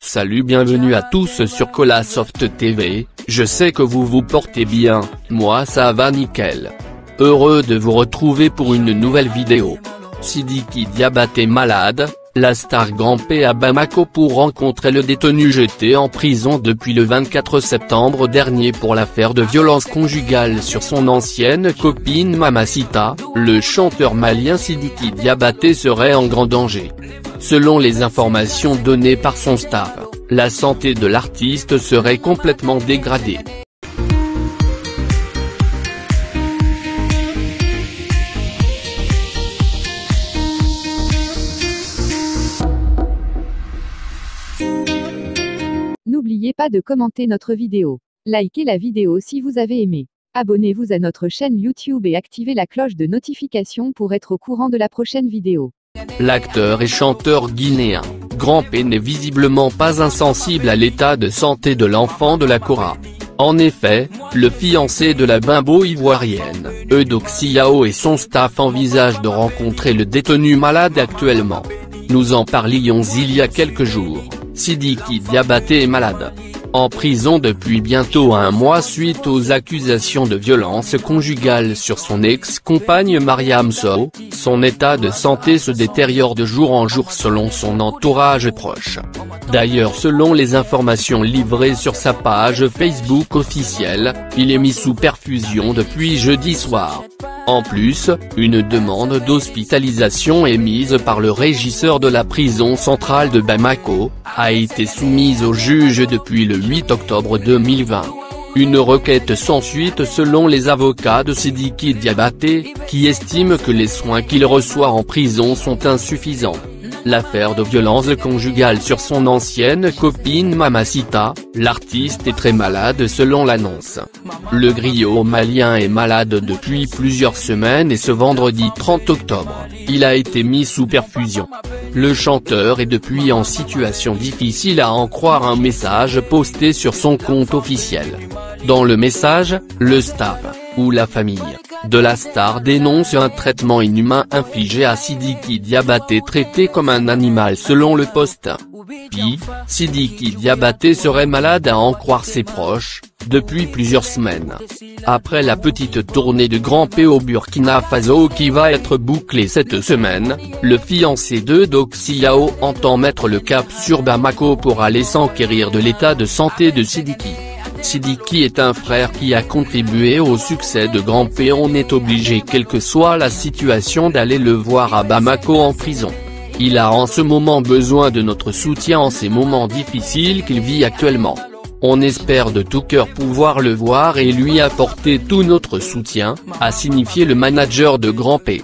Salut, bienvenue à tous sur Colasoft TV, je sais que vous vous portez bien, moi ça va nickel. Heureux de vous retrouver pour une nouvelle vidéo. Sidiki Diabaté malade, la star Grand P à Bamako pour rencontrer le détenu jeté en prison depuis le 24 septembre dernier pour l'affaire de violence conjugale sur son ancienne copine Mamacita. Le chanteur malien Sidiki Diabaté serait en grand danger. Selon les informations données par son staff, la santé de l'artiste serait complètement dégradée. N'oubliez pas de commenter notre vidéo. Likez la vidéo si vous avez aimé. Abonnez-vous à notre chaîne YouTube et activez la cloche de notification pour être au courant de la prochaine vidéo. L'acteur et chanteur guinéen, Grand P n'est visiblement pas insensible à l'état de santé de l'enfant de la Kora. En effet, le fiancé de la bimbo ivoirienne, Eudoxie Yao et son staff envisagent de rencontrer le détenu malade actuellement. Nous en parlions il y a quelques jours. Sidiki Diabaté est malade. En prison depuis bientôt un mois suite aux accusations de violence conjugale sur son ex-compagne Mariam Sow, son état de santé se détériore de jour en jour selon son entourage proche. D'ailleurs, selon les informations livrées sur sa page Facebook officielle, il est mis sous perfusion depuis jeudi soir. En plus, une demande d'hospitalisation émise par le régisseur de la prison centrale de Bamako, a été soumise au juge depuis le 8 octobre 2020. Une requête sans suite selon les avocats de Sidiki Diabaté, qui estiment que les soins qu'il reçoit en prison sont insuffisants. L'affaire de violence conjugale sur son ancienne copine Mamacita, l'artiste est très malade selon l'annonce. Le griot malien est malade depuis plusieurs semaines et ce vendredi 30 octobre, il a été mis sous perfusion. Le chanteur est depuis en situation difficile à en croire un message posté sur son compte officiel. Dans le message, le staff, ou la famille, de la star dénonce un traitement inhumain infligé à Sidiki Diabaté traité comme un animal selon le post. Puis, Sidiki Diabaté serait malade à en croire ses proches, depuis plusieurs semaines. Après la petite tournée de Grand P au Burkina Faso qui va être bouclée cette semaine, le fiancé d'Eudoxie Yao entend mettre le cap sur Bamako pour aller s'enquérir de l'état de santé de Sidiki. Sidiki est un frère qui a contribué au succès de Grand P. On est obligé quelle que soit la situation d'aller le voir à Bamako en prison. Il a en ce moment besoin de notre soutien en ces moments difficiles qu'il vit actuellement. On espère de tout cœur pouvoir le voir et lui apporter tout notre soutien, a signifié le manager de Grand P.